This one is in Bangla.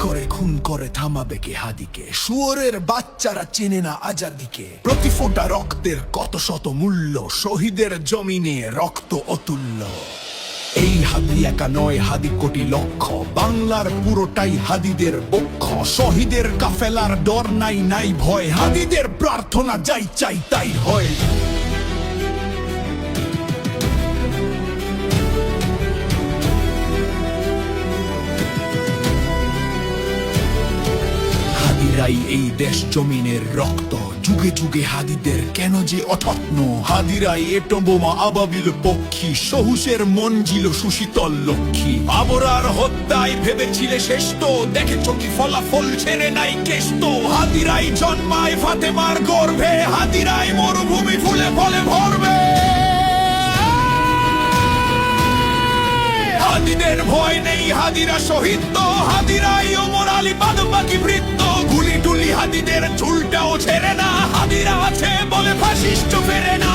করে খুন করে থামাবে কে হাদিকে? শুয়োরের বাচ্চারা চেনে না আজাদিকে। প্রতি ফোঁটা রক্তের কত শত মূল্য, শহীদের জমিনে রক্ত অতুল্য। এই হাদি একা নয়, হাদি কোটি লক্ষ, বাংলার পুরোটাই হাদিদের পক্ষ। শহীদের কাফেলার ডর নাই, নাই ভয়, হাদিদের প্রার্থনা যাই চাই তাই হয়। হাদিরাই এই দেশ জমিনের রক্ত, যুগে যুগে হাদিদের কেন যে অথত্ন। হাদিরাই এটম বোমা আবাবিল পক্ষী, সহুসের মঞ্জিল সুশীতল লক্ষ্মী। আবরার হত্যায় ভেবেছিলে শ্রেষ্ঠ, দেখেছ কি ফলাফল ছেড়ে নাই কেষ্ট। হাদিরাই জন্মায় ফাতেমার গর্ভে, হাদিরাই মরুভূমি ফুলে ফলে ভরবে। হাদিদের ভয় নেই, হাদিরা শহীদ তো, হাদিরাই ওমর আলী বাদবাকি বৃত্ত। গুলি টুলি হাদিদের চুলটাও ছেড়ে না, হাদিরা আছে বলে ফাশিস্ট ফেরে না।